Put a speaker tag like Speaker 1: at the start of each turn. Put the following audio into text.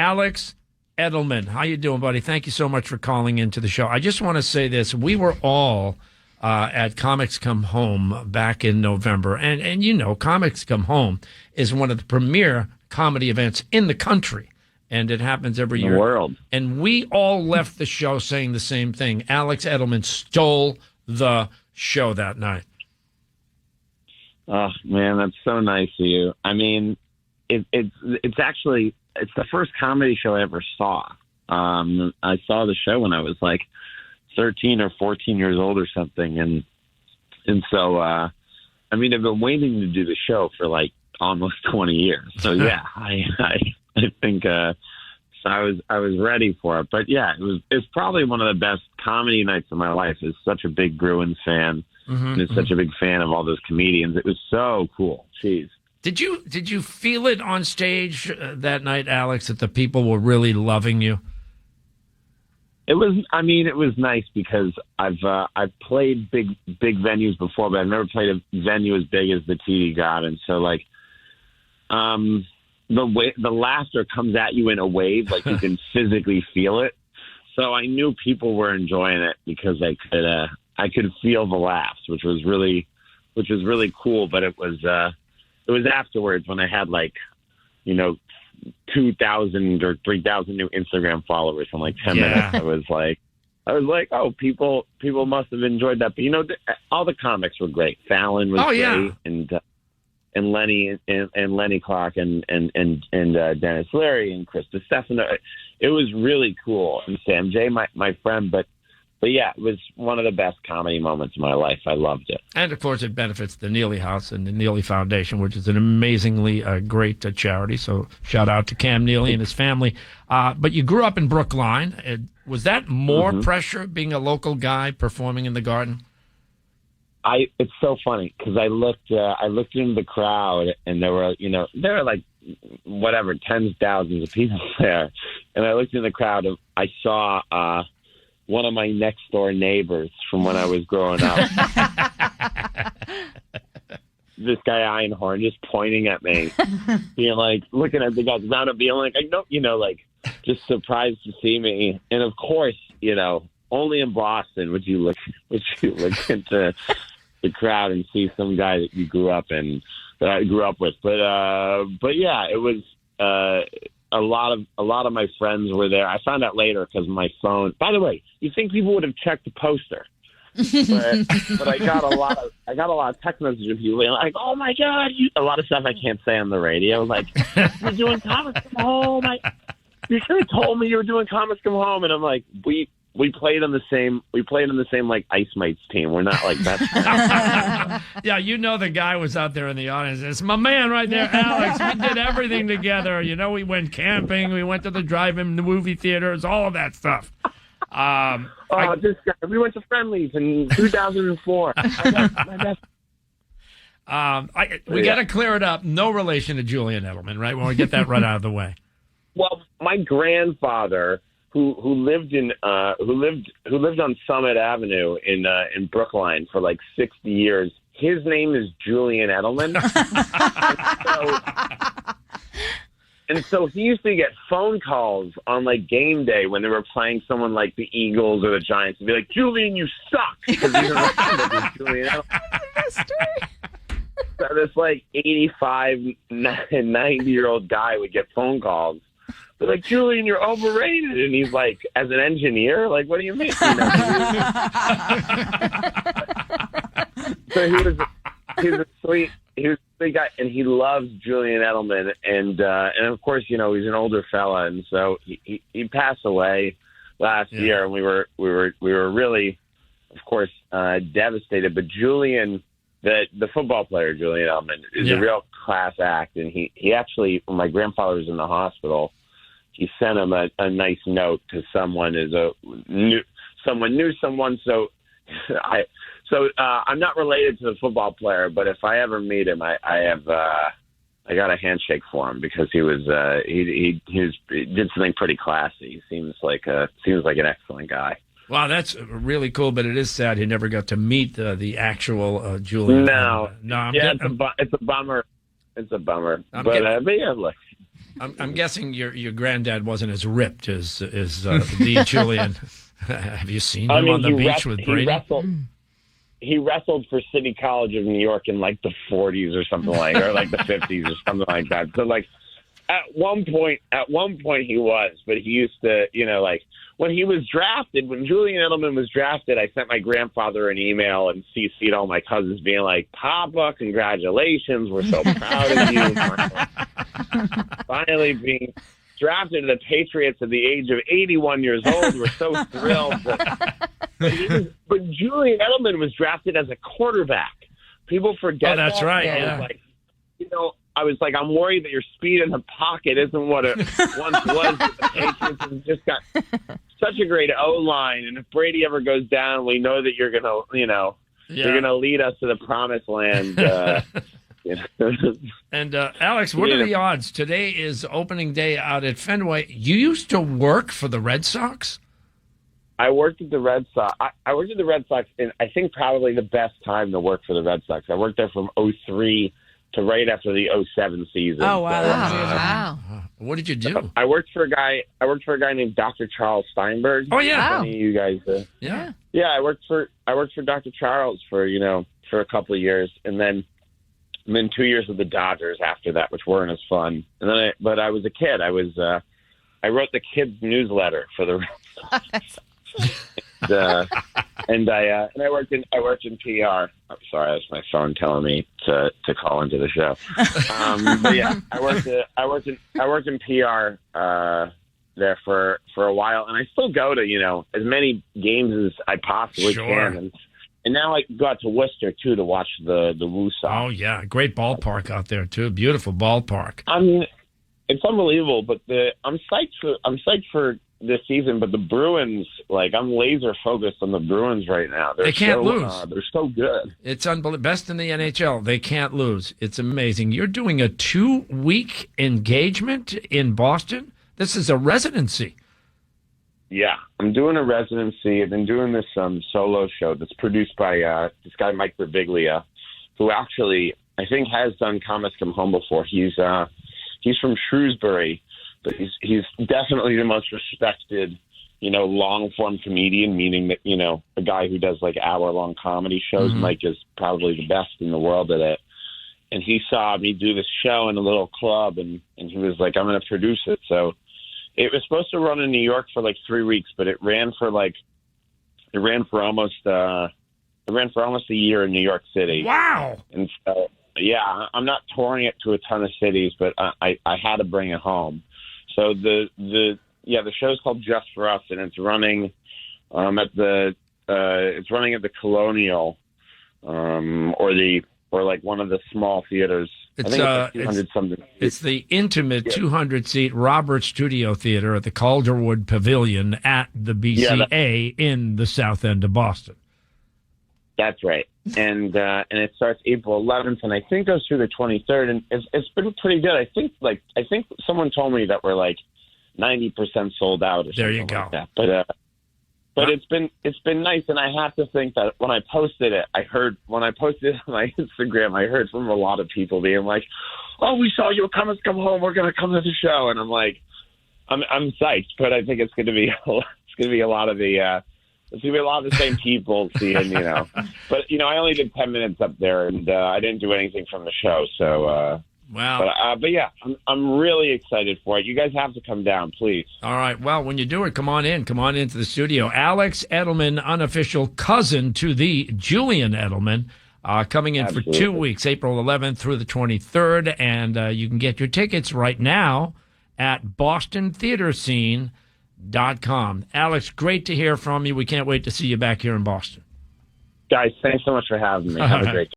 Speaker 1: Alex Edelman. How you doing, buddy? Thank you so much for calling into the show. I just want to say this. We were all at Comics Come Home back in November. And you know, Comics Come Home is one of the premier comedy events in the country. And it happens every year.
Speaker 2: The world.
Speaker 1: And we all left the show saying the same thing. Alex Edelman stole the show that night.
Speaker 2: Oh, man, that's so nice of you. I mean, it's the first comedy show I ever saw. I saw the show when I was like 13 or 14 years old or something. And so, I mean, I've been waiting to do the show for like almost 20 years. So yeah, I think, so I was ready for it, but yeah, it's probably one of the best comedy nights of my life. Is such a big Bruins fan. And is such a big fan of all those comedians. It was so cool. Jeez.
Speaker 1: Did you feel it on stage that night, Alex, that the people were really loving you?
Speaker 2: It was nice because I've played big venues before, but I've never played a venue as big as the TD Garden. So like, the laughter comes at you in a wave, like you can physically feel it. So I knew people were enjoying it because I could feel the laughs, which was really cool. But it was afterwards when I had 2,000 or 3,000 new Instagram followers in like 10 minutes. I was like, oh, people must have enjoyed that. But all the comics were great. Fallon was great, and Lenny and Lenny Clark and Dennis Leary and Chris DiStefano. It was really cool. And Sam J, my friend, but yeah, it was one of the best comedy moments of my life. I loved it.
Speaker 1: And, of course, it benefits the Neely House and the Neely Foundation, which is an amazingly great charity. So shout out to Cam Neely and his family. But you grew up in Brookline. Was that more pressure being a local guy performing in the Garden?
Speaker 2: It's so funny because I looked into the crowd and there were like whatever, tens of thousands of people there. And I looked in the crowd and I saw one of my next door neighbors from when I was growing up. This guy Einhorn just pointing at me, being like, looking at the guys around him, being like, just surprised to see me. And of course, only in Boston would you look into the crowd and see some guy that you grew up in, that I grew up with. But yeah, it was a lot of my friends were there. I found out later because my phone. By the way, you think people would have checked the poster, but I got a lot of text messages of you like, "Oh my God!" A lot of stuff I can't say on the radio. Like, "You're doing Comics Come Home." You should have told me you were doing Comics Come Home, and I'm like, we played on the same like Ice Mates team. We're not like that.
Speaker 1: Yeah, the guy was out there in the audience. It's my man right there, Alex. We did everything together. We went camping. We went to the drive-in movie theaters, all of that stuff.
Speaker 2: This guy. We went to Friendly's in 2004. My best.
Speaker 1: We got to clear it up. No relation to Julian Edelman, right? When we get that right out of the way.
Speaker 2: Well, my grandfather, who lived on Summit Avenue in Brookline for like 60 years. His name is Julian Edelman. and so he used to get phone calls on like game day when they were playing someone like the Eagles or the Giants and be like, "Julian, you suck," because he's a Julian Edelman. So this like 85 and 90-year-old guy would get phone calls. They're like, "Julian, you're overrated." And he's like, "As an engineer? Like, what do you mean?" So he was a sweet guy, and he loves Julian Edelman. And of course, he's an older fella. And so he passed away last year, and we were really, of course, devastated. But Julian, the football player, Julian Edelman, is a real class act. And he actually, when my grandfather was in the hospital, he sent him a nice note to someone knew someone. So I'm not related to the football player, but if I ever meet him, I got a handshake for him because he did something pretty classy. He seems like an excellent guy.
Speaker 1: Wow, that's really cool, but it is sad he never got to meet the actual Julian.
Speaker 2: No, it's a bummer. It's a bummer. But yeah, look.
Speaker 1: I'm guessing your granddad wasn't as ripped as the Julian. Have you seen him on the beach with Brady?
Speaker 2: He wrestled for City College of New York in like the 40s or something like, or like the 50s or something like that. So like at one point he was, but he used to, like when he was drafted, when Julian Edelman was drafted, I sent my grandfather an email and CC'd all my cousins being like, Papa, congratulations. We're so proud of you. Finally being drafted to the Patriots at the age of 81 years old. We're so thrilled. But Julian Edelman was drafted as a quarterback. People forget.
Speaker 1: Oh, that's
Speaker 2: that.
Speaker 1: right.
Speaker 2: So
Speaker 1: yeah.
Speaker 2: I was like, I'm worried that your speed in the pocket isn't what it once was. The Patriots have just got such a great O-line, and if Brady ever goes down, we know that you're gonna, you're gonna lead us to the promised land.
Speaker 1: And Alex, what are the odds? Today is opening day out at Fenway. You used to work for the Red Sox?
Speaker 2: I worked at the Red Sox. I worked at the Red Sox in, I think, probably the best time to work for the Red Sox. I worked there from 2003 to right after the 2007 season.
Speaker 3: Oh, wow.
Speaker 2: So,
Speaker 3: Wow.
Speaker 1: What did you do?
Speaker 2: I worked for a guy named Dr. Charles Steinberg.
Speaker 1: Oh, yeah.
Speaker 2: Any of you guys?
Speaker 1: Yeah.
Speaker 2: Yeah, I worked for Dr. Charles for a couple of years, and then 2 years with the Dodgers after that, which weren't as fun. And then, but I was a kid. I wrote the kids' newsletter for the Red Sox. And I worked in PR. I'm sorry, that's my phone telling me to call into the show. But yeah, I worked in PR there for a while, and I still go to as many games as I possibly can. And now I go out to Worcester too to watch the Woo Sox.
Speaker 1: Oh yeah, great ballpark out there too. Beautiful ballpark.
Speaker 2: I mean, it's unbelievable. But I'm psyched for this season. But the Bruins, I'm laser focused on the Bruins right now.
Speaker 1: They can't lose.
Speaker 2: They're so good.
Speaker 1: It's unbelievable. Best in the NHL. They can't lose. It's amazing. You're doing a 2-week engagement in Boston. This is a residency.
Speaker 2: Yeah, I'm doing a residency. I've been doing this solo show that's produced by this guy, Mike Birbiglia, who actually I think has done Comics Come Home before. He's from Shrewsbury, but he's definitely the most respected, long-form comedian, meaning that, a guy who does hour-long comedy shows.
Speaker 1: Mm-hmm.
Speaker 2: Mike is probably the best in the world at it. And he saw me do this show in a little club, and he was like, I'm going to produce it. So it was supposed to run in New York for 3 weeks, but it ran for almost a year in New York City.
Speaker 1: Wow.
Speaker 2: And so, yeah, I'm not touring it to a ton of cities, but I had to bring it home. So the show's called Just for Us, and it's running at the Colonial, or one of the small theaters.
Speaker 1: It's,
Speaker 2: I think it's 200 something.
Speaker 1: It's the intimate 200-seat Robert Studio Theater at the Calderwood Pavilion at the BCA in the South End of Boston.
Speaker 2: That's right, and it starts April 11th, and I think goes through the 23rd, and it's been pretty good. I think someone told me that we're 90% sold out. Or
Speaker 1: there you go.
Speaker 2: Like that. But it's been nice, and I have to think that when I posted it on my Instagram, I heard from a lot of people being like, "Oh, we saw you Come Home. We're going to come to the show," and I'm like, I'm psyched, but I think it's going to be a lot of the. It's going to be a lot of the same people seeing, But, I only did 10 minutes up there, and I didn't do anything from the show. So,
Speaker 1: wow.
Speaker 2: But yeah, I'm really excited for it. You guys have to come down, please.
Speaker 1: All right. Well, when you do it, come on in. Come on into the studio. Alex Edelman, unofficial cousin to the Julian Edelman, coming in
Speaker 2: Absolutely.
Speaker 1: for 2 weeks, April 11th through the 23rd. And you can get your tickets right now at BostonTheaterScene.com. Alex, great to hear from you. We can't wait to see you back here in Boston.
Speaker 2: Guys, thanks so much for having me. Have a great day.